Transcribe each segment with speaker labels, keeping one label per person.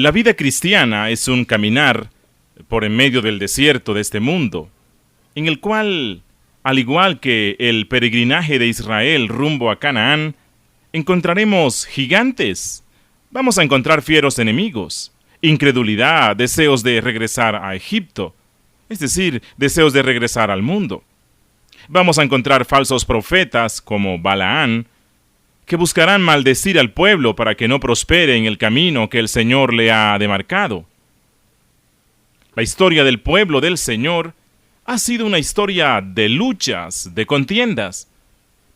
Speaker 1: La vida cristiana es un caminar por en medio del desierto de este mundo, en el cual, al igual que el peregrinaje de Israel rumbo a Canaán, encontraremos gigantes, vamos a encontrar fieros enemigos, incredulidad, deseos de regresar a Egipto, es decir, deseos de regresar al mundo. Vamos a encontrar falsos profetas como Balaán, que buscarán maldecir al pueblo para que no prospere en el camino que el Señor le ha demarcado. La historia del pueblo del Señor ha sido una historia de luchas, de contiendas,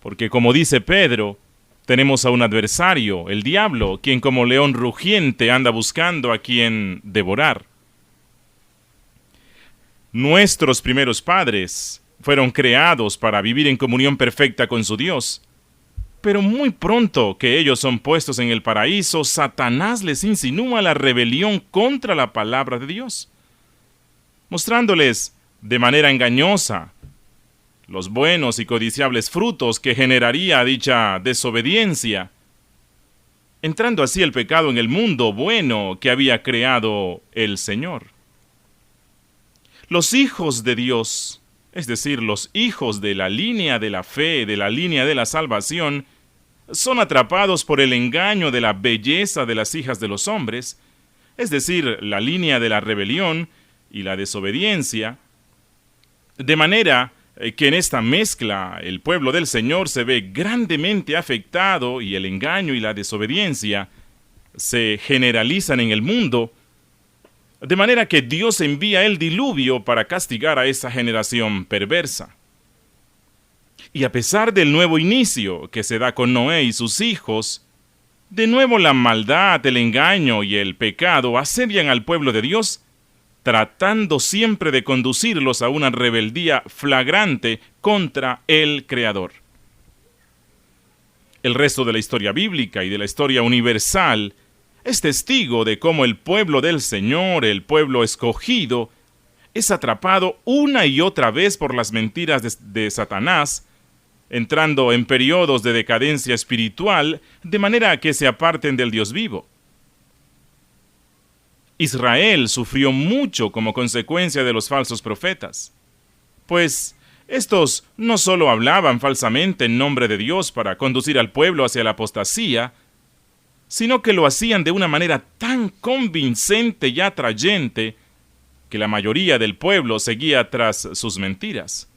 Speaker 1: porque como dice Pedro, tenemos a un adversario, el diablo, quien como león rugiente anda buscando a quien devorar. Nuestros primeros padres fueron creados para vivir en comunión perfecta con su Dios, pero muy pronto que ellos son puestos en el paraíso, Satanás les insinúa la rebelión contra la palabra de Dios, mostrándoles de manera engañosa los buenos y codiciables frutos que generaría dicha desobediencia, entrando así el pecado en el mundo bueno que había creado el Señor. Los hijos de Dios, es decir, los hijos de la línea de la fe, de la línea de la salvación, son atrapados por el engaño de la belleza de las hijas de los hombres, es decir, la línea de la rebelión y la desobediencia, de manera que en esta mezcla el pueblo del Señor se ve grandemente afectado y el engaño y la desobediencia se generalizan en el mundo, de manera que Dios envía el diluvio para castigar a esa generación perversa. Y a pesar del nuevo inicio que se da con Noé y sus hijos, de nuevo la maldad, el engaño y el pecado asedian al pueblo de Dios, tratando siempre de conducirlos a una rebeldía flagrante contra el Creador. El resto de la historia bíblica y de la historia universal es testigo de cómo el pueblo del Señor, el pueblo escogido, es atrapado una y otra vez por las mentiras de Satanás, entrando en periodos de decadencia espiritual, de manera que se aparten del Dios vivo. Israel sufrió mucho como consecuencia de los falsos profetas, pues estos no solo hablaban falsamente en nombre de Dios para conducir al pueblo hacia la apostasía, sino que lo hacían de una manera tan convincente y atrayente que la mayoría del pueblo seguía tras sus mentiras.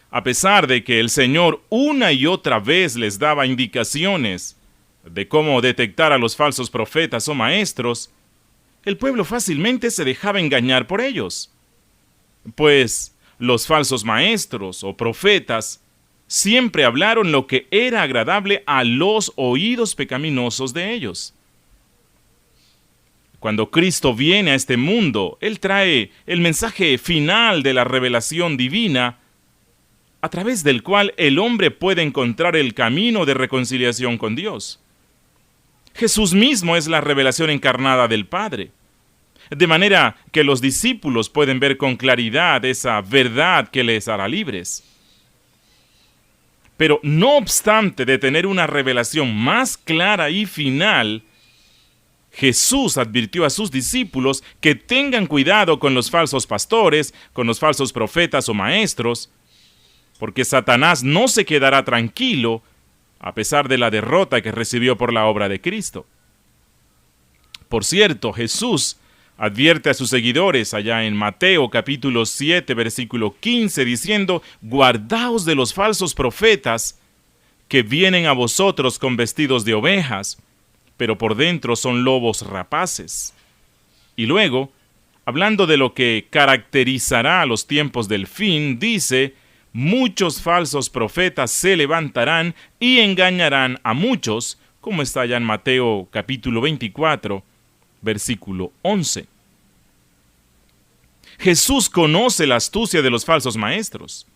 Speaker 1: A pesar de que el Señor una y otra vez les daba indicaciones de cómo detectar a los falsos profetas o maestros, el pueblo fácilmente se dejaba engañar por ellos, pues los falsos maestros o profetas siempre hablaron lo que era agradable a los oídos pecaminosos de ellos. Cuando Cristo viene a este mundo, Él trae el mensaje final de la revelación divina, a través del cual el hombre puede encontrar el camino de reconciliación con Dios. Jesús mismo es la revelación encarnada del Padre, de manera que los discípulos pueden ver con claridad esa verdad que les hará libres. Pero no obstante de tener una revelación más clara y final, Jesús advirtió a sus discípulos que tengan cuidado con los falsos pastores, con los falsos profetas o maestros, porque Satanás no se quedará tranquilo a pesar de la derrota que recibió por la obra de Cristo. Por cierto, Jesús advierte a sus seguidores allá en Mateo capítulo 7, versículo 15, diciendo: guardaos de los falsos profetas que vienen a vosotros con vestidos de ovejas, pero por dentro son lobos rapaces. Y luego, hablando de lo que caracterizará a los tiempos del fin, dice: muchos falsos profetas se levantarán y engañarán a muchos, como está allá en Mateo capítulo 24, versículo 11. Jesús conoce la astucia de los falsos maestros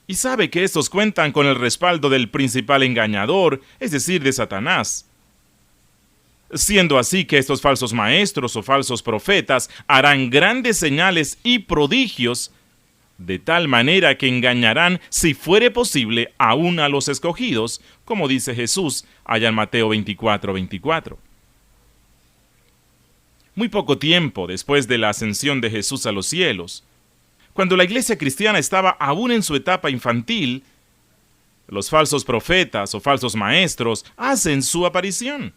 Speaker 1: y sabe que estos cuentan con el respaldo del principal engañador, es decir, de Satanás. Siendo así que estos falsos maestros o falsos profetas harán grandes señales y prodigios, de tal manera que engañarán, si fuere posible, aún a los escogidos, como dice Jesús allá en Mateo 24:24. muy poco tiempo después de la ascensión de Jesús a los cielos. Cuando la iglesia cristiana estaba aún en su etapa infantil, los falsos profetas o falsos maestros hacen su aparición.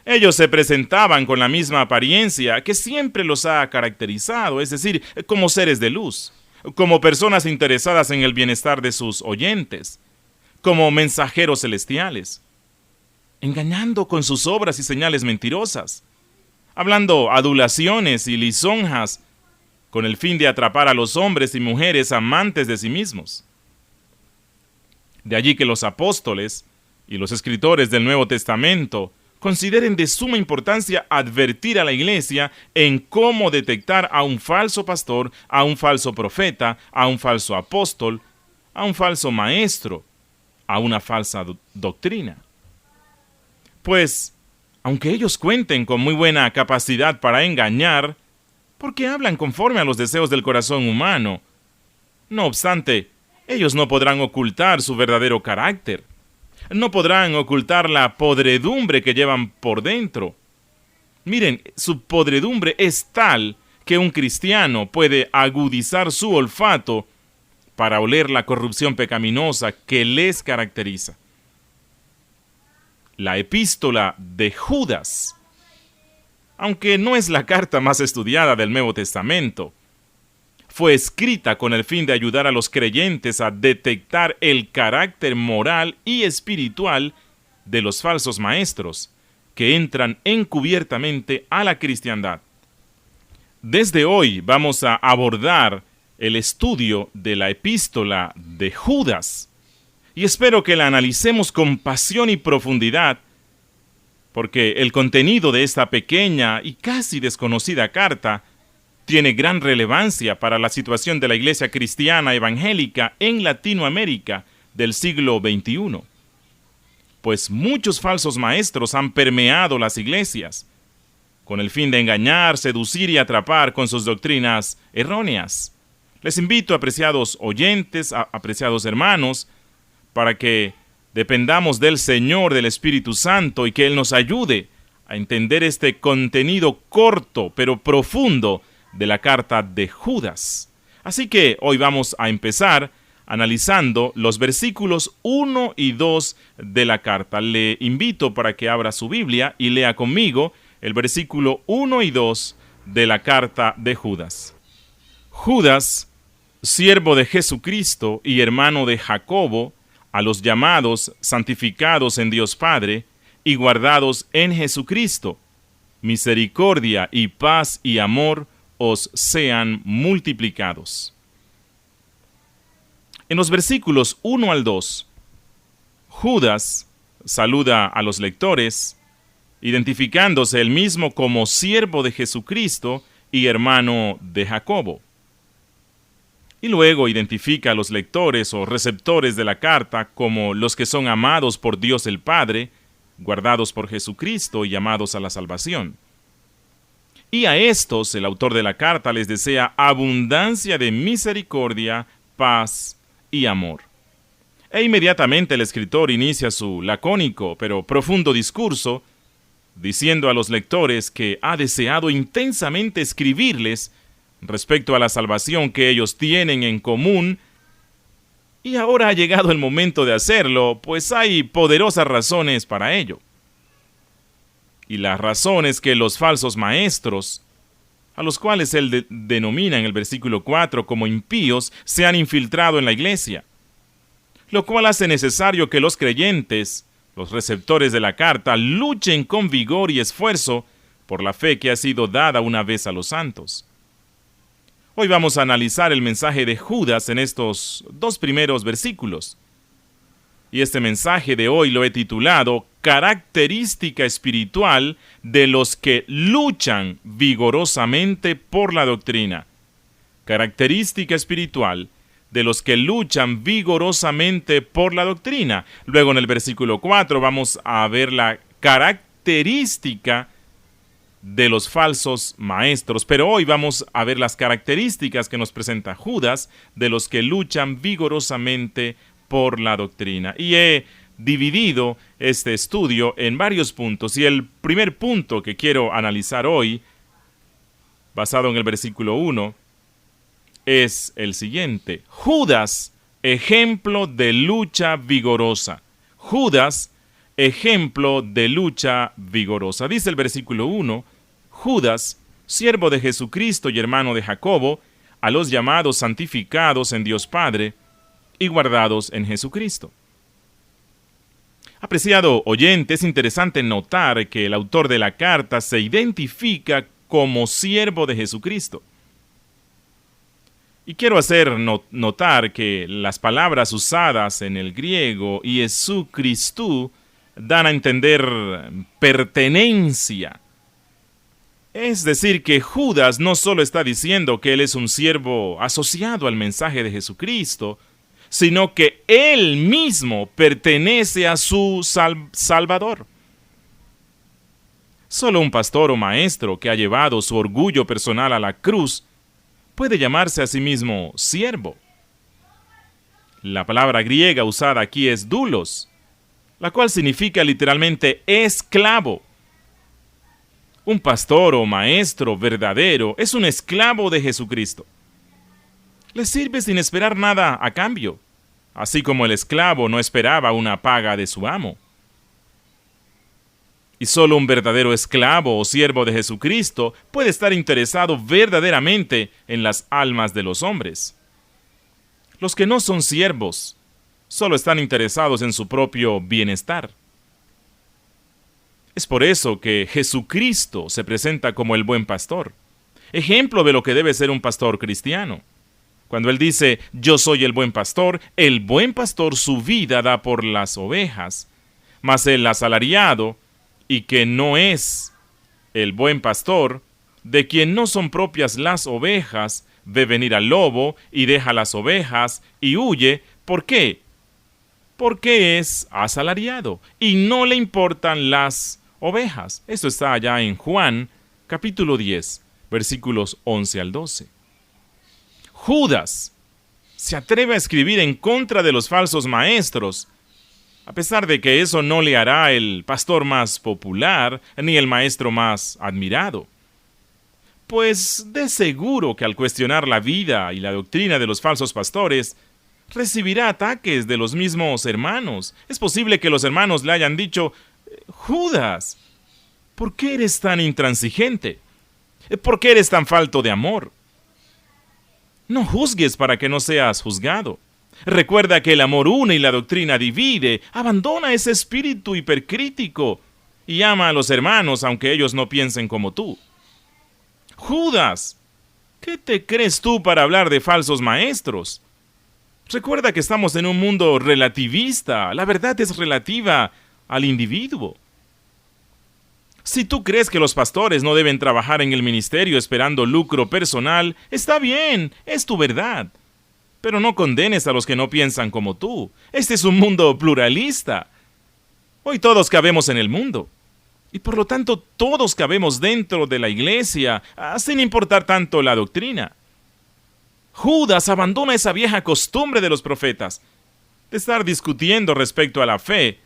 Speaker 1: Ellos se presentaban con la misma apariencia que siempre los ha caracterizado, es decir, como seres de luz, como personas interesadas en el bienestar de sus oyentes, como mensajeros celestiales, engañando con sus obras y señales mentirosas, hablando adulaciones y lisonjas con el fin de atrapar a los hombres y mujeres amantes de sí mismos. De allí que los apóstoles y los escritores del Nuevo Testamento consideren de suma importancia advertir a la iglesia en cómo detectar a un falso pastor, a un falso profeta, a un falso apóstol, a un falso maestro, a una falsa doctrina. Pues, aunque ellos cuenten con muy buena capacidad para engañar, porque hablan conforme a los deseos del corazón humano, no obstante, ellos no podrán ocultar su verdadero carácter. No podrán ocultar la podredumbre que llevan por dentro. Miren, su podredumbre es tal que un cristiano puede agudizar su olfato para oler la corrupción pecaminosa que les caracteriza. La epístola de Judas, aunque no es la carta más estudiada del Nuevo Testamento, fue escrita con el fin de ayudar a los creyentes a detectar el carácter moral y espiritual de los falsos maestros que entran encubiertamente a la cristiandad. Desde hoy vamos a abordar el estudio de la epístola de Judas y espero que la analicemos con pasión y profundidad, porque el contenido de esta pequeña y casi desconocida carta tiene gran relevancia para la situación de la iglesia cristiana evangélica en Latinoamérica del siglo XXI. Pues muchos falsos maestros han permeado las iglesias, con el fin de engañar, seducir y atrapar con sus doctrinas erróneas. Les invito, apreciados oyentes, apreciados hermanos, para que dependamos del Señor, del Espíritu Santo, y que Él nos ayude a entender este contenido corto pero profundo de la carta de Judas. Así que hoy vamos a empezar analizando los versículos 1 y 2 de la carta. Le invito para que abra su Biblia y lea conmigo el versículo 1 y 2 de la carta de Judas. Judas, siervo de Jesucristo y hermano de Jacobo, a los llamados, santificados en Dios Padre y guardados en Jesucristo, misericordia y paz y amor os sean multiplicados. En los versículos 1 al 2, Judas saluda a los lectores, identificándose él mismo como siervo de Jesucristo y hermano de Jacobo. Y luego identifica a los lectores o receptores de la carta como los que son amados por Dios el Padre, guardados por Jesucristo y llamados a la salvación. Y a estos, el autor de la carta les desea abundancia de misericordia, paz y amor. E inmediatamente el escritor inicia su lacónico pero profundo discurso, diciendo a los lectores que ha deseado intensamente escribirles respecto a la salvación que ellos tienen en común, y ahora ha llegado el momento de hacerlo, pues hay poderosas razones para ello. Y la razón es que los falsos maestros, a los cuales él denomina en el versículo 4 como impíos, se han infiltrado en la iglesia, lo cual hace necesario que los creyentes, los receptores de la carta, luchen con vigor y esfuerzo por la fe que ha sido dada una vez a los santos. Hoy vamos a analizar el mensaje de Judas en estos dos primeros versículos. Y este mensaje de hoy lo he titulado Característica espiritual de los que luchan vigorosamente por la doctrina. Característica espiritual de los que luchan vigorosamente por la doctrina. Luego en el versículo 4 vamos a ver la característica de los falsos maestros. Pero hoy vamos a ver las características que nos presenta Judas de los que luchan vigorosamente por la doctrina. Y he dividido este estudio en varios puntos. Y el primer punto que quiero analizar hoy, basado en el versículo 1, es el siguiente. Judas, ejemplo de lucha vigorosa. Judas, ejemplo de lucha vigorosa. Dice el versículo 1, Judas, siervo de Jesucristo y hermano de Jacobo, a los llamados santificados en Dios Padre y guardados en Jesucristo. Apreciado oyente, es interesante notar que el autor de la carta se identifica como siervo de Jesucristo. Y quiero hacer notar que las palabras usadas en el griego, Jesucristo, dan a entender pertenencia. Es decir, que Judas no solo está diciendo que él es un siervo asociado al mensaje de Jesucristo, sino que él mismo pertenece a su Salvador. Solo un pastor o maestro que ha llevado su orgullo personal a la cruz puede llamarse a sí mismo siervo. La palabra griega usada aquí es doulos, la cual significa literalmente esclavo. Un pastor o maestro verdadero es un esclavo de Jesucristo. Le sirve sin esperar nada a cambio, así como el esclavo no esperaba una paga de su amo. Y solo un verdadero esclavo o siervo de Jesucristo puede estar interesado verdaderamente en las almas de los hombres. Los que no son siervos solo están interesados en su propio bienestar. Es por eso que Jesucristo se presenta como el buen pastor, ejemplo de lo que debe ser un pastor cristiano. Cuando él dice, yo soy el buen pastor su vida da por las ovejas, mas el asalariado, y que no es el buen pastor, de quien no son propias las ovejas, ve venir al lobo y deja las ovejas y huye. ¿Por qué? Porque es asalariado y no le importan las ovejas. Esto está allá en Juan, capítulo 10, versículos 11 al 12. Judas se atreve a escribir en contra de los falsos maestros, a pesar de que eso no le hará el pastor más popular ni el maestro más admirado. Pues de seguro que al cuestionar la vida y la doctrina de los falsos pastores, recibirá ataques de los mismos hermanos. Es posible que los hermanos le hayan dicho, Judas, ¿por qué eres tan intransigente? ¿Por qué eres tan falto de amor? No juzgues para que no seas juzgado. Recuerda que el amor une y la doctrina divide. Abandona ese espíritu hipercrítico y ama a los hermanos aunque ellos no piensen como tú. Judas, ¿qué te crees tú para hablar de falsos maestros? Recuerda que estamos en un mundo relativista. La verdad es relativa al individuo. Si tú crees que los pastores no deben trabajar en el ministerio esperando lucro personal, está bien, es tu verdad. Pero no condenes a los que no piensan como tú. Este es un mundo pluralista. Hoy todos cabemos en el mundo. Y por lo tanto todos cabemos dentro de la iglesia, sin importar tanto la doctrina. Judas abandona esa vieja costumbre de los profetas, de estar discutiendo respecto a la fe.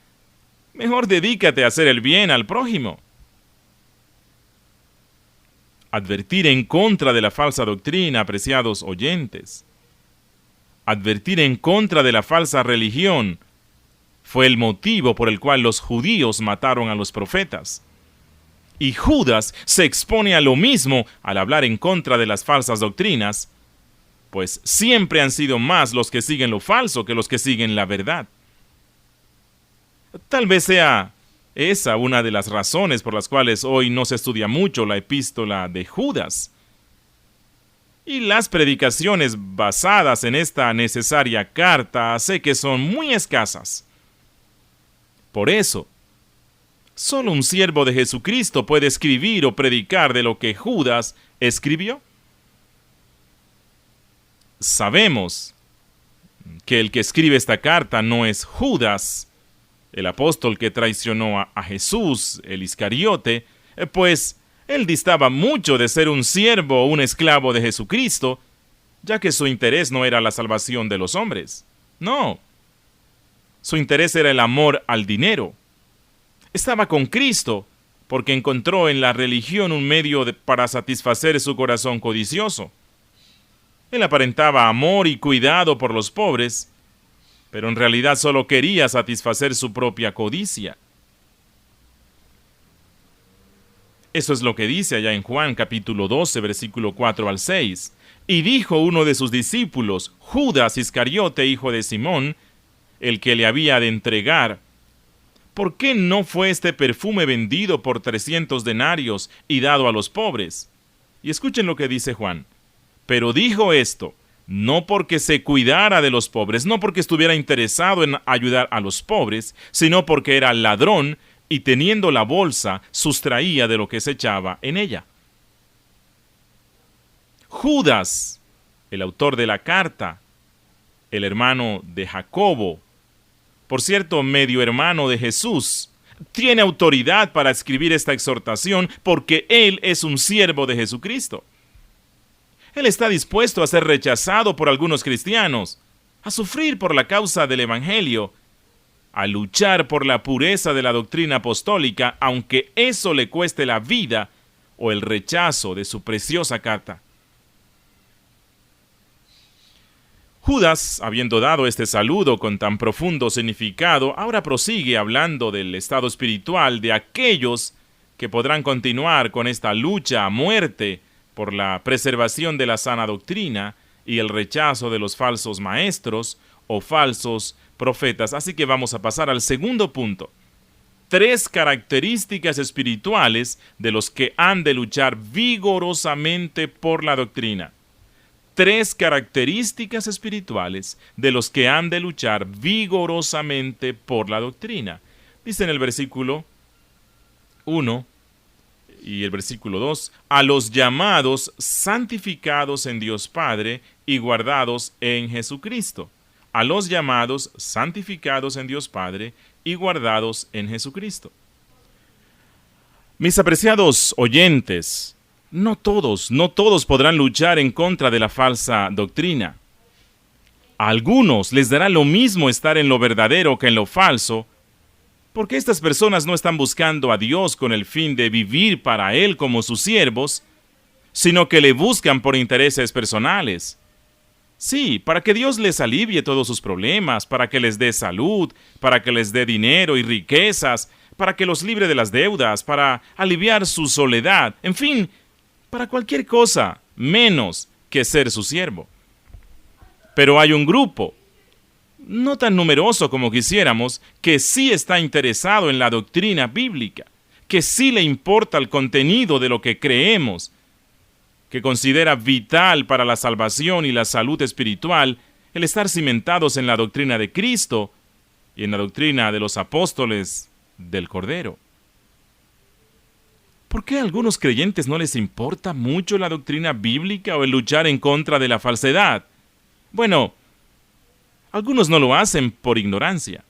Speaker 1: Mejor dedícate a hacer el bien al prójimo. Advertir en contra de la falsa doctrina, apreciados oyentes. Advertir en contra de la falsa religión fue el motivo por el cual los judíos mataron a los profetas. Y Judas se expone a lo mismo al hablar en contra de las falsas doctrinas, pues siempre han sido más los que siguen lo falso que los que siguen la verdad. Tal vez sea esa una de las razones por las cuales hoy no se estudia mucho la epístola de Judas. Y las predicaciones basadas en esta necesaria carta sé que son muy escasas. Por eso, solo un siervo de Jesucristo puede escribir o predicar de lo que Judas escribió. Sabemos que el que escribe esta carta no es Judas, el apóstol que traicionó a Jesús, el Iscariote, pues él distaba mucho de ser un siervo o un esclavo de Jesucristo, ya que su interés no era la salvación de los hombres. No. Su interés era el amor al dinero. Estaba con Cristo porque encontró en la religión un medio para satisfacer su corazón codicioso. Él aparentaba amor y cuidado por los pobres, pero en realidad solo quería satisfacer su propia codicia. Eso es lo que dice allá en Juan capítulo 12, versículo 4 al 6. Y dijo uno de sus discípulos, Judas Iscariote, hijo de Simón, el que le había de entregar: ¿por qué no fue este perfume vendido por 300 denarios y dado a los pobres? Y escuchen lo que dice Juan. Pero dijo esto, no porque se cuidara de los pobres, no porque estuviera interesado en ayudar a los pobres, sino porque era ladrón y teniendo la bolsa, sustraía de lo que se echaba en ella. Judas, el autor de la carta, el hermano de Jacobo, por cierto, medio hermano de Jesús, tiene autoridad para escribir esta exhortación porque él es un siervo de Jesucristo. Él está dispuesto a ser rechazado por algunos cristianos, a sufrir por la causa del Evangelio, a luchar por la pureza de la doctrina apostólica, aunque eso le cueste la vida o el rechazo de su preciosa carta. Judas, habiendo dado este saludo con tan profundo significado, ahora prosigue hablando del estado espiritual de aquellos que podrán continuar con esta lucha a muerte por la preservación de la sana doctrina y el rechazo de los falsos maestros o falsos profetas. Así que vamos a pasar al segundo punto. 3 características espirituales de los que han de luchar vigorosamente por la doctrina. 3 características espirituales de los que han de luchar vigorosamente por la doctrina. Dice en el versículo 1 y el versículo 2, a los llamados santificados en Dios Padre y guardados en Jesucristo. A los llamados santificados en Dios Padre y guardados en Jesucristo. Mis apreciados oyentes, no todos podrán luchar en contra de la falsa doctrina. A algunos les dará lo mismo estar en lo verdadero que en lo falso, porque estas personas no están buscando a Dios con el fin de vivir para Él como sus siervos, sino que le buscan por intereses personales. Sí, para que Dios les alivie todos sus problemas, para que les dé salud, para que les dé dinero y riquezas, para que los libre de las deudas, para aliviar su soledad, en fin, para cualquier cosa, menos que ser su siervo. Pero hay un grupo, no tan numeroso como quisiéramos, que sí está interesado en la doctrina bíblica, que sí le importa el contenido de lo que creemos, que considera vital para la salvación y la salud espiritual el estar cimentados en la doctrina de Cristo y en la doctrina de los apóstoles del Cordero. ¿Por qué a algunos creyentes no les importa mucho la doctrina bíblica o el luchar en contra de la falsedad? Bueno, algunos no lo hacen por ignorancia.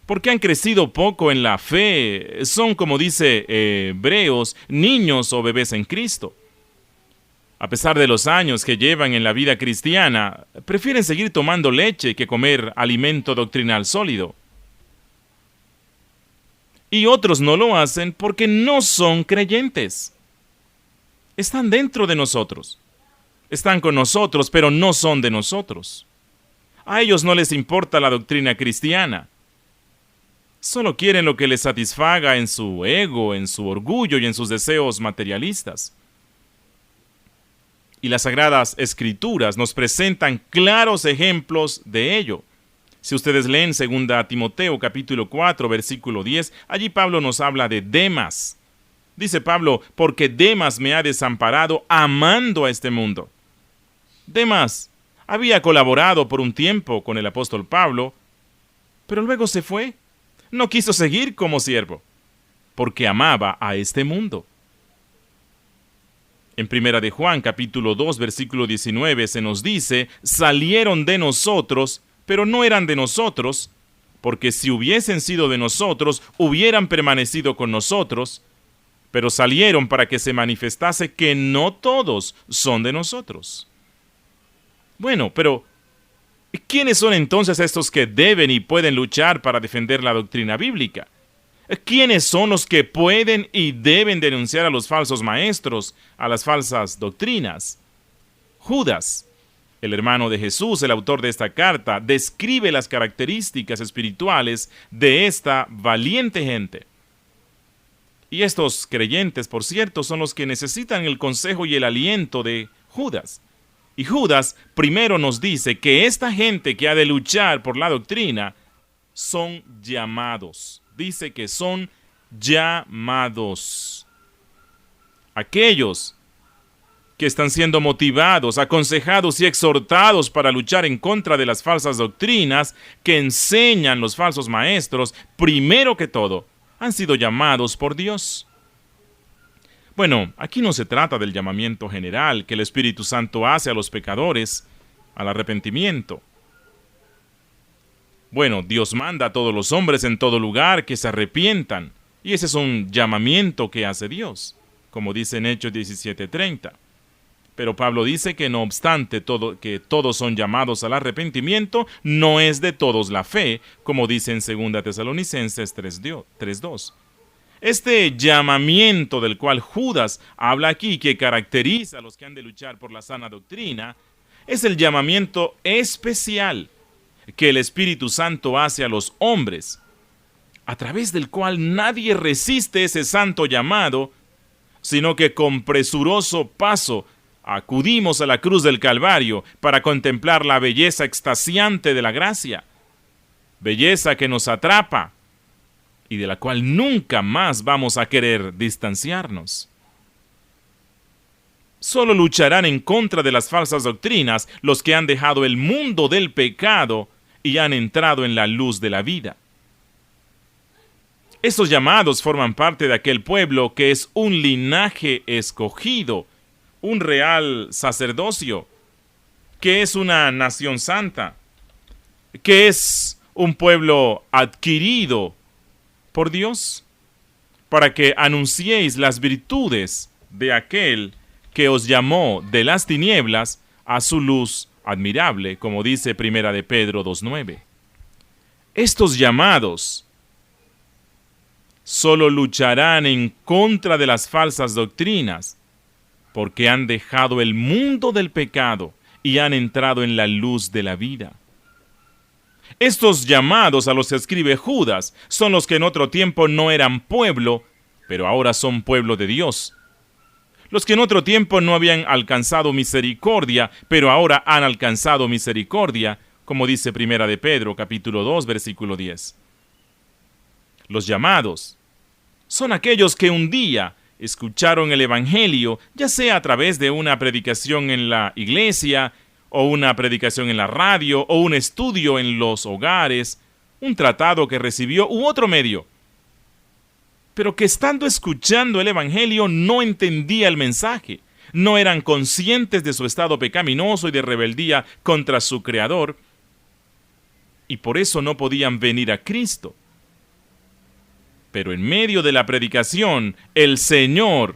Speaker 1: Porque han crecido poco en la fe, son, como dice Hebreos, niños o bebés en Cristo. A pesar de los años que llevan en la vida cristiana, prefieren seguir tomando leche que comer alimento doctrinal sólido. Y otros no lo hacen porque no son creyentes. Están dentro de nosotros. Están con nosotros, pero no son de nosotros. A ellos no les importa la doctrina cristiana. Solo quieren lo que les satisfaga en su ego, en su orgullo y en sus deseos materialistas. Y las Sagradas Escrituras nos presentan claros ejemplos de ello. Si ustedes leen 2 Timoteo capítulo 4, versículo 10, allí Pablo nos habla de Demas. Dice Pablo, porque Demas me ha desamparado amando a este mundo. Demas había colaborado por un tiempo con el apóstol Pablo, pero luego se fue. No quiso seguir como siervo, porque amaba a este mundo. En 1 de Juan capítulo 2, versículo 19 se nos dice, salieron de nosotros, pero no eran de nosotros, porque si hubiesen sido de nosotros, hubieran permanecido con nosotros, pero salieron para que se manifestase que no todos son de nosotros. Bueno, pero ¿Quiénes son entonces estos que deben y pueden luchar para defender la doctrina bíblica? ¿Quiénes son los que pueden y deben denunciar a los falsos maestros, a las falsas doctrinas? Judas, el hermano de Jesús, el autor de esta carta, describe las características espirituales de esta valiente gente. Y estos creyentes, por cierto, son los que necesitan el consejo y el aliento de Judas. Y Judas primero nos dice que esta gente que ha de luchar por la doctrina son llamados. Dice que son llamados. Aquellos que están siendo motivados, aconsejados y exhortados para luchar en contra de las falsas doctrinas que enseñan los falsos maestros, primero que todo, han sido llamados por Dios. Bueno, aquí no se trata del llamamiento general que el Espíritu Santo hace a los pecadores al arrepentimiento. Bueno, Dios manda a todos los hombres en todo lugar que se arrepientan, y ese es un llamamiento que hace Dios, como dice en Hechos 17:30. Pero Pablo dice que no obstante que todos son llamados al arrepentimiento, no es de todos la fe, como dice en 2 Tesalonicenses 3:2. Este llamamiento del cual Judas habla aquí, que caracteriza a los que han de luchar por la sana doctrina, es el llamamiento especial que el Espíritu Santo hace a los hombres, a través del cual nadie resiste ese santo llamado, sino que con presuroso paso acudimos a la cruz del Calvario para contemplar la belleza extasiante de la gracia, belleza que nos atrapa y de la cual nunca más vamos a querer distanciarnos. Solo lucharán en contra de las falsas doctrinas los que han dejado el mundo del pecado y han entrado en la luz de la vida. Estos llamados forman parte de aquel pueblo que es un linaje escogido, un real sacerdocio, que es una nación santa, que es un pueblo adquirido por Dios, para que anunciéis las virtudes de aquel que os llamó de las tinieblas a su luz admirable, como dice 1 de Pedro 2:9. Estos llamados solo lucharán en contra de las falsas doctrinas, porque han dejado el mundo del pecado y han entrado en la luz de la vida. Estos llamados a los que escribe Judas son los que en otro tiempo no eran pueblo, pero ahora son pueblo de Dios. Los que en otro tiempo no habían alcanzado misericordia, pero ahora han alcanzado misericordia, como dice 1 de Pedro, capítulo 2, versículo 10. Los llamados son aquellos que un día escucharon el Evangelio, ya sea a través de una predicación en la iglesia, o una predicación en la radio, o un estudio en los hogares, un tratado que recibió u otro medio, pero que estando escuchando el Evangelio no entendía el mensaje, no eran conscientes de su estado pecaminoso y de rebeldía contra su Creador, y por eso no podían venir a Cristo. Pero en medio de la predicación, el Señor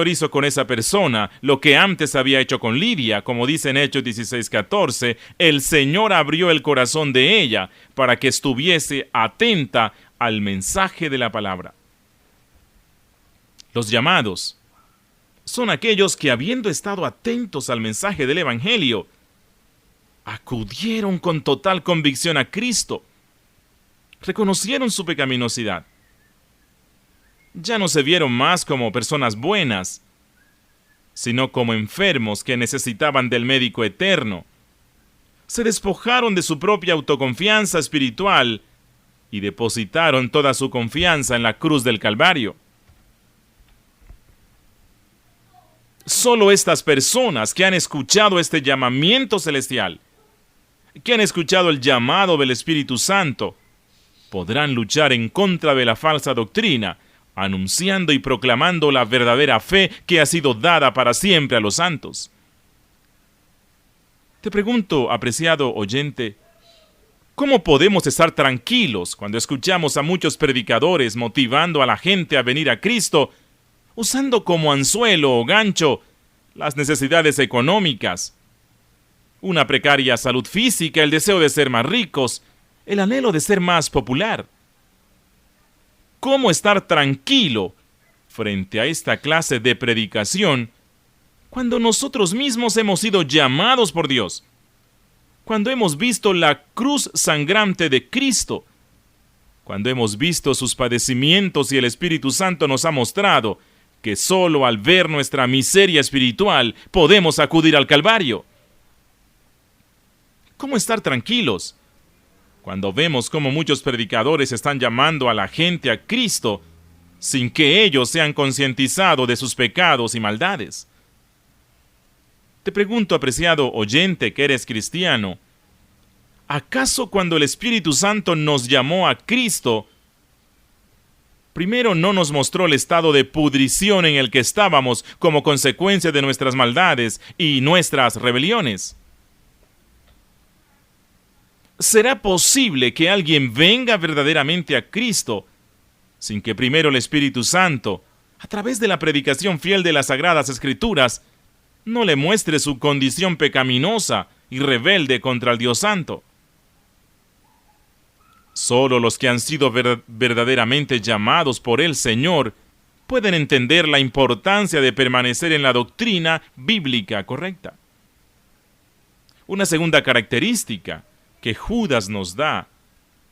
Speaker 1: hizo con esa persona lo que antes había hecho con Lidia, como dice en Hechos 16:14, el Señor abrió el corazón de ella para que estuviese atenta al mensaje de la palabra. Los llamados son aquellos que, habiendo estado atentos al mensaje del Evangelio, acudieron con total convicción a Cristo, reconocieron su pecaminosidad. Ya no se vieron más como personas buenas, sino como enfermos que necesitaban del médico eterno. Se despojaron de su propia autoconfianza espiritual y depositaron toda su confianza en la cruz del Calvario. Solo estas personas que han escuchado este llamamiento celestial, que han escuchado el llamado del Espíritu Santo, podrán luchar en contra de la falsa doctrina, anunciando y proclamando la verdadera fe que ha sido dada para siempre a los santos. Te pregunto, apreciado oyente, ¿cómo podemos estar tranquilos cuando escuchamos a muchos predicadores motivando a la gente a venir a Cristo, usando como anzuelo o gancho las necesidades económicas, una precaria salud física, el deseo de ser más ricos, el anhelo de ser más popular. ¿Cómo estar tranquilo frente a esta clase de predicación cuando nosotros mismos hemos sido llamados por Dios? Cuando hemos visto la cruz sangrante de Cristo, cuando hemos visto sus padecimientos y el Espíritu Santo nos ha mostrado que solo al ver nuestra miseria espiritual podemos acudir al Calvario. ¿Cómo estar tranquilos cuando vemos cómo muchos predicadores están llamando a la gente a Cristo sin que ellos sean concientizados de sus pecados y maldades? Te pregunto, apreciado oyente que eres cristiano, ¿acaso cuando el Espíritu Santo nos llamó a Cristo, primero no nos mostró el estado de pudrición en el que estábamos como consecuencia de nuestras maldades y nuestras rebeliones? ¿Será posible que alguien venga verdaderamente a Cristo sin que primero el Espíritu Santo, a través de la predicación fiel de las Sagradas Escrituras, no le muestre su condición pecaminosa y rebelde contra el Dios Santo? Solo los que han sido verdaderamente llamados por el Señor pueden entender la importancia de permanecer en la doctrina bíblica correcta. Una segunda característica que Judas nos da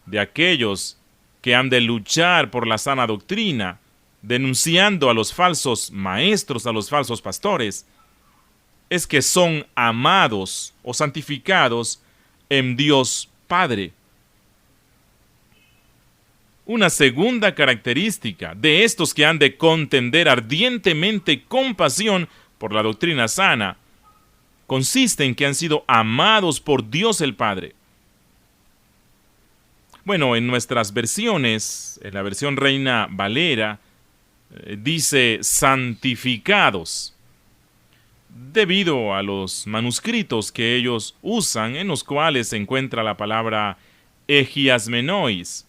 Speaker 1: de aquellos que han de luchar por la sana doctrina, denunciando a los falsos maestros, a los falsos pastores, es que son amados o santificados en Dios Padre. Una segunda característica de estos que han de contender ardientemente con pasión por la doctrina sana consiste en que han sido amados por Dios el Padre. Bueno, en nuestras versiones, en la versión Reina Valera, dice santificados, debido a los manuscritos que ellos usan, en los cuales se encuentra la palabra egiasmenois.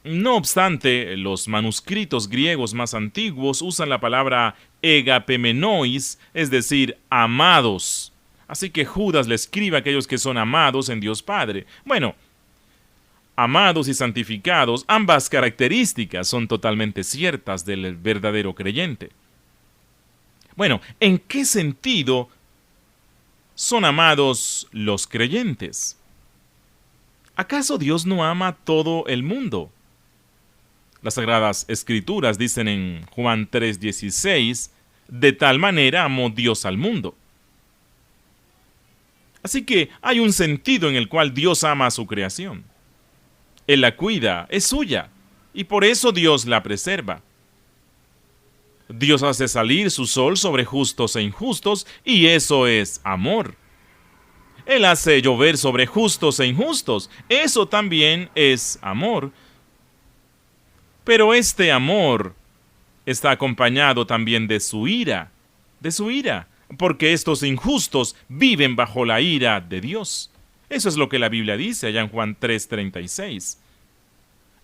Speaker 1: No obstante, los manuscritos griegos más antiguos usan la palabra egapemenois, es decir, amados. Así que Judas le escribe a aquellos que son amados en Dios Padre. Bueno, amados y santificados, ambas características son totalmente ciertas del verdadero creyente. Bueno, ¿en qué sentido son amados los creyentes? ¿Acaso Dios no ama a todo el mundo? Las Sagradas Escrituras dicen en Juan 3:16, de tal manera amó Dios al mundo. Así que hay un sentido en el cual Dios ama a su creación. Él la cuida, es suya, y por eso Dios la preserva. Dios hace salir su sol sobre justos e injustos, y eso es amor. Él hace llover sobre justos e injustos, eso también es amor. Pero este amor está acompañado también de su ira, porque estos injustos viven bajo la ira de Dios. Eso es lo que la Biblia dice allá en Juan 3:36.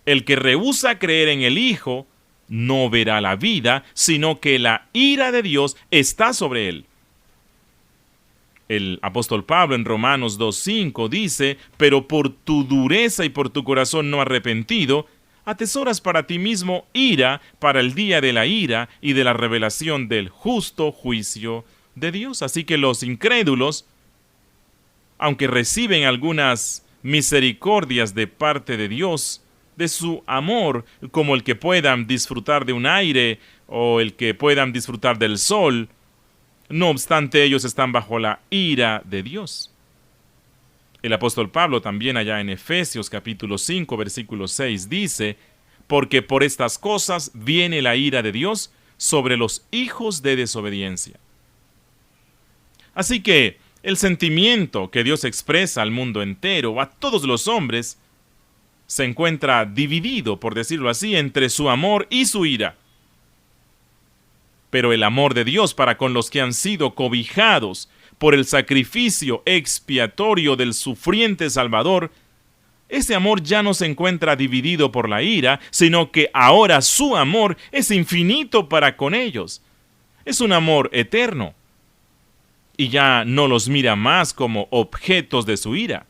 Speaker 1: El que rehúsa creer en el Hijo no verá la vida, sino que la ira de Dios está sobre él. El apóstol Pablo en Romanos 2:5 dice, pero por tu dureza y por tu corazón no arrepentido, atesoras para ti mismo ira para el día de la ira y de la revelación del justo juicio de Dios. Así que los incrédulos, aunque reciben algunas misericordias de parte de Dios, de su amor, como el que puedan disfrutar de un aire o el que puedan disfrutar del sol, no obstante ellos están bajo la ira de Dios. El apóstol Pablo también allá en Efesios capítulo 5 versículo 6 dice, porque por estas cosas viene la ira de Dios sobre los hijos de desobediencia. Así que el sentimiento que Dios expresa al mundo entero, a todos los hombres, se encuentra dividido, por decirlo así, entre su amor y su ira. Pero el amor de Dios para con los que han sido cobijados por el sacrificio expiatorio del sufriente Salvador, ese amor ya no se encuentra dividido por la ira, sino que ahora su amor es infinito para con ellos. Es un amor eterno. y ya no los mira más como objetos de su ira.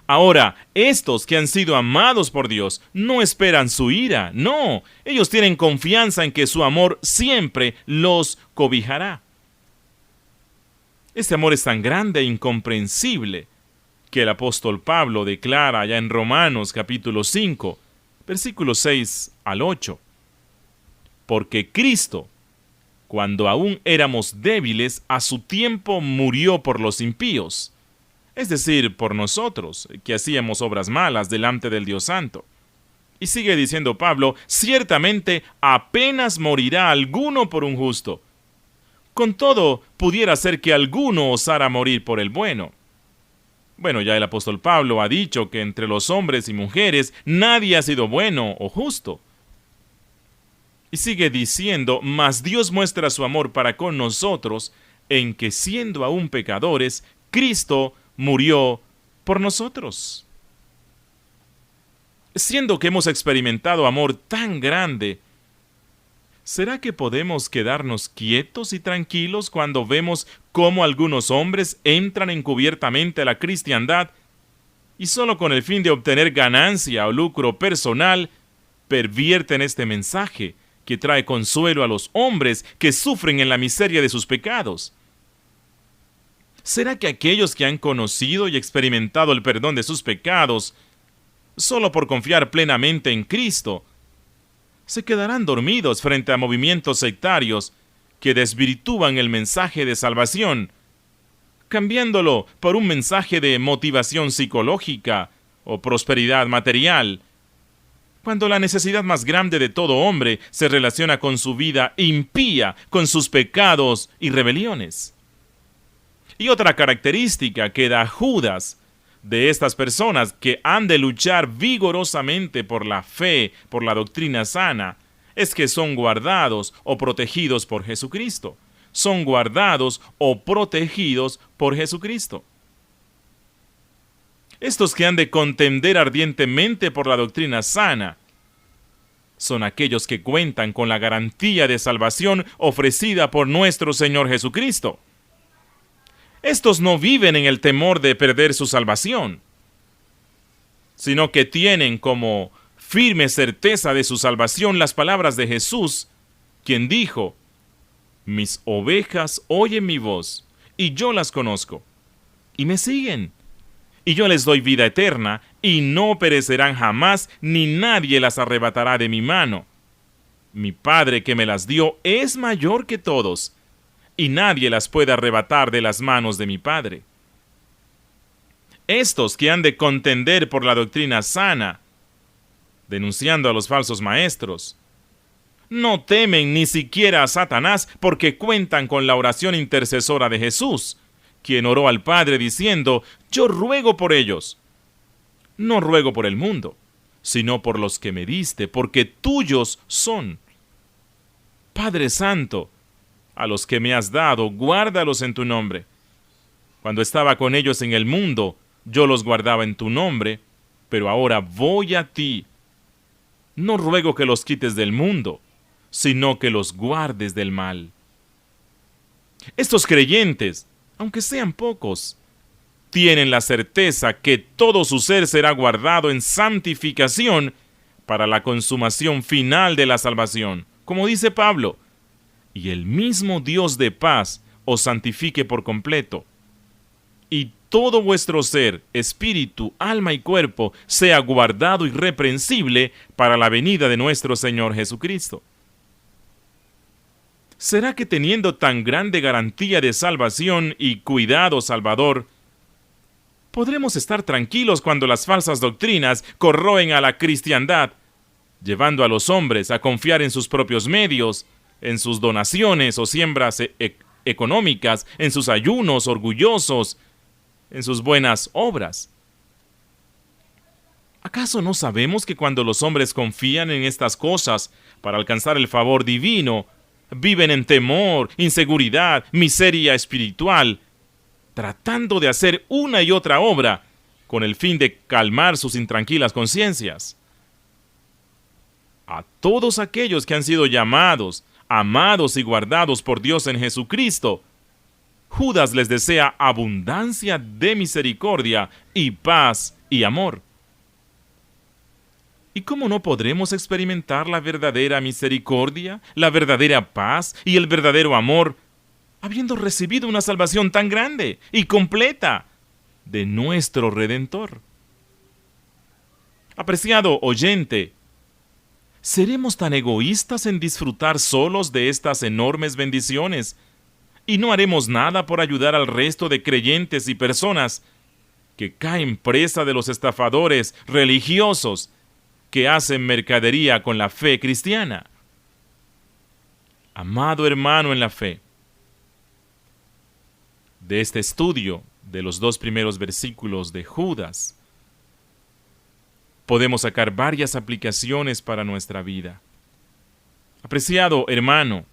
Speaker 1: Ahora, estos que han sido amados por Dios no esperan su ira, no, ellos tienen confianza en que su amor siempre los cobijará. Este amor es tan grande e incomprensible que el apóstol Pablo declara allá en Romanos capítulo 5, versículos 6 al 8. Porque Cristo, cuando aún éramos débiles, a su tiempo murió por los impíos, es decir, por nosotros, que hacíamos obras malas delante del Dios Santo. Y sigue diciendo Pablo, ciertamente apenas morirá alguno por un justo. Con todo, pudiera ser que alguno osara morir por el bueno. Bueno, ya el apóstol Pablo ha dicho que entre los hombres y mujeres nadie ha sido bueno o justo. Y sigue diciendo, mas Dios muestra su amor para con nosotros, en que siendo aún pecadores, Cristo murió por nosotros. Siendo que hemos experimentado amor tan grande, ¿será que podemos quedarnos quietos y tranquilos cuando vemos cómo algunos hombres entran encubiertamente a la cristiandad y solo con el fin de obtener ganancia o lucro personal, pervierten este mensaje que trae consuelo a los hombres que sufren en la miseria de sus pecados? ¿Será que aquellos que han conocido y experimentado el perdón de sus pecados, solo por confiar plenamente en Cristo, se quedarán dormidos frente a movimientos sectarios que desvirtúan el mensaje de salvación, cambiándolo por un mensaje de motivación psicológica o prosperidad material, cuando la necesidad más grande de todo hombre se relaciona con su vida impía, con sus pecados y rebeliones? Y otra característica que da Judas de estas personas que han de luchar vigorosamente por la fe, por la doctrina sana, es que son guardados o protegidos por Jesucristo. Son guardados o protegidos por Jesucristo. Estos que han de contender ardientemente por la doctrina sana son aquellos que cuentan con la garantía de salvación ofrecida por nuestro Señor Jesucristo. Estos no viven en el temor de perder su salvación, sino que tienen como firme certeza de su salvación las palabras de Jesús, quien dijo, mis ovejas oyen mi voz, y yo las conozco, y me siguen, y yo les doy vida eterna, y no perecerán jamás, ni nadie las arrebatará de mi mano. Mi Padre que me las dio es mayor que todos, y nadie las puede arrebatar de las manos de mi Padre. Estos que han de contender por la doctrina sana, denunciando a los falsos maestros, no temen ni siquiera a Satanás porque cuentan con la oración intercesora de Jesús, quien oró al Padre diciendo, yo ruego por ellos. No ruego por el mundo, sino por los que me diste, porque tuyos son. Padre Santo, a los que me has dado, guárdalos en tu nombre. Cuando estaba con ellos en el mundo, yo los guardaba en tu nombre, pero ahora voy a ti. No ruego que los quites del mundo, sino que los guardes del mal. Estos creyentes, aunque sean pocos, tienen la certeza que todo su ser será guardado en santificación para la consumación final de la salvación. Como dice Pablo, y el mismo Dios de paz os santifique por completo, y todo vuestro ser, espíritu, alma y cuerpo sea guardado irreprensible para la venida de nuestro Señor Jesucristo. ¿Será que teniendo tan grande garantía de salvación y cuidado salvador, podremos estar tranquilos cuando las falsas doctrinas corroen a la cristiandad, llevando a los hombres a confiar en sus propios medios, en sus donaciones o siembras económicas, en sus ayunos orgullosos, en sus buenas obras? ¿Acaso no sabemos que cuando los hombres confían en estas cosas para alcanzar el favor divino, viven en temor, inseguridad, miseria espiritual, tratando de hacer una y otra obra con el fin de calmar sus intranquilas conciencias? A todos aquellos que han sido llamados, amados y guardados por Dios en Jesucristo, Judas les desea abundancia de misericordia y paz y amor. ¿Y cómo no podremos experimentar la verdadera misericordia, la verdadera paz y el verdadero amor, habiendo recibido una salvación tan grande y completa de nuestro Redentor? Apreciado oyente, ¿seremos tan egoístas en disfrutar solos de estas enormes bendiciones y no haremos nada por ayudar al resto de creyentes y personas que caen presa de los estafadores religiosos que hacen mercadería con la fe cristiana? Amado hermano en la fe, de este estudio de los 2 primeros versículos de Judas, podemos sacar varias aplicaciones para nuestra vida. Apreciado hermano,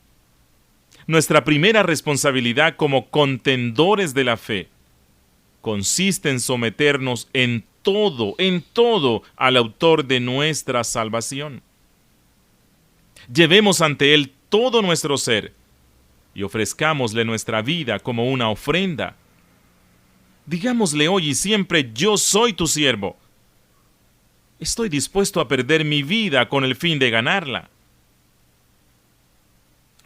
Speaker 1: nuestra primera responsabilidad como contendores de la fe consiste en someternos en todo al autor de nuestra salvación. Llevemos ante Él todo nuestro ser y ofrezcámosle nuestra vida como una ofrenda. Digámosle hoy y siempre: yo soy tu siervo. Estoy dispuesto a perder mi vida con el fin de ganarla.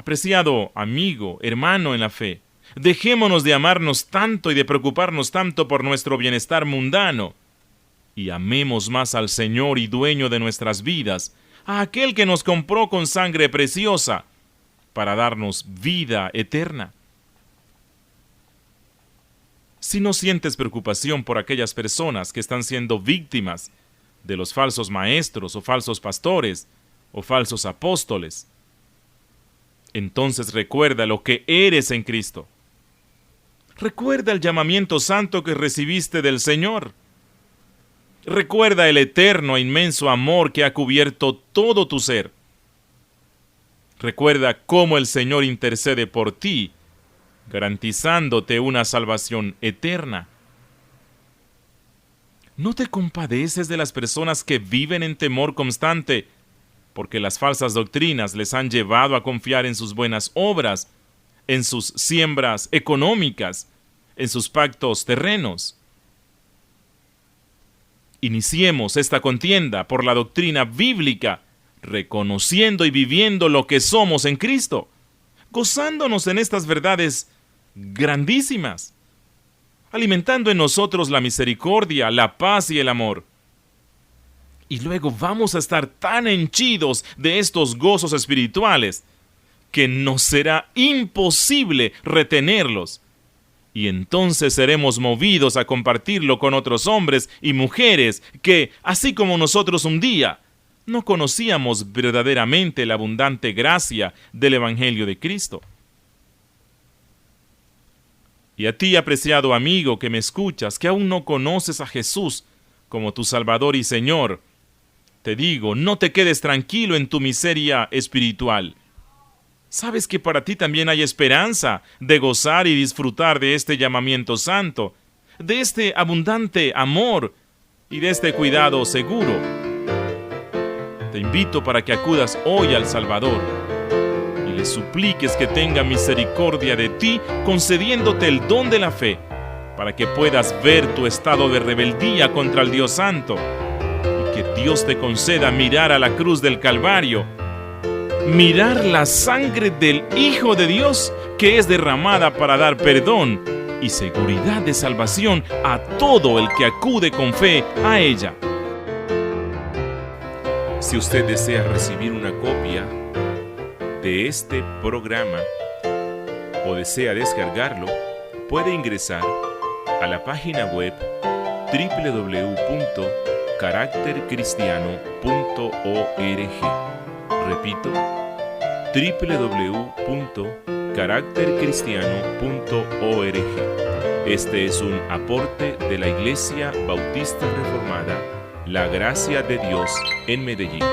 Speaker 1: Apreciado amigo, hermano en la fe, dejémonos de amarnos tanto y de preocuparnos tanto por nuestro bienestar mundano, y amemos más al Señor y dueño de nuestras vidas, a aquel que nos compró con sangre preciosa para darnos vida eterna. Si no sientes preocupación por aquellas personas que están siendo víctimas de los falsos maestros o falsos pastores o falsos apóstoles, entonces recuerda lo que eres en Cristo. Recuerda el llamamiento santo que recibiste del Señor. Recuerda el eterno e inmenso amor que ha cubierto todo tu ser. Recuerda cómo el Señor intercede por ti, garantizándote una salvación eterna. ¿No te compadeces de las personas que viven en temor constante porque las falsas doctrinas les han llevado a confiar en sus buenas obras, en sus siembras económicas, en sus pactos terrenos? Iniciemos esta contienda por la doctrina bíblica, reconociendo y viviendo lo que somos en Cristo, gozándonos en estas verdades grandísimas, alimentando en nosotros la misericordia, la paz y el amor. Y luego vamos a estar tan henchidos de estos gozos espirituales que nos será imposible retenerlos. Y entonces seremos movidos a compartirlo con otros hombres y mujeres que, así como nosotros un día, no conocíamos verdaderamente la abundante gracia del Evangelio de Cristo. Y a ti, apreciado amigo que me escuchas, que aún no conoces a Jesús como tu Salvador y Señor, te digo, no te quedes tranquilo en tu miseria espiritual. Sabes que para ti también hay esperanza de gozar y disfrutar de este llamamiento santo, de este abundante amor y de este cuidado seguro. Te invito para que acudas hoy al Salvador y le supliques que tenga misericordia de ti, concediéndote el don de la fe, para que puedas ver tu estado de rebeldía contra el Dios Santo, y que Dios te conceda mirar a la cruz del Calvario, mirar la sangre del Hijo de Dios que es derramada para dar perdón y seguridad de salvación a todo el que acude con fe a ella. Si usted desea recibir una copia de este programa o desea descargarlo, puede ingresar a la página web www.caractercristiano.org. Repito, www.caractercristiano.org. Este es un aporte de la Iglesia Bautista Reformada La Gracia de Dios en Medellín.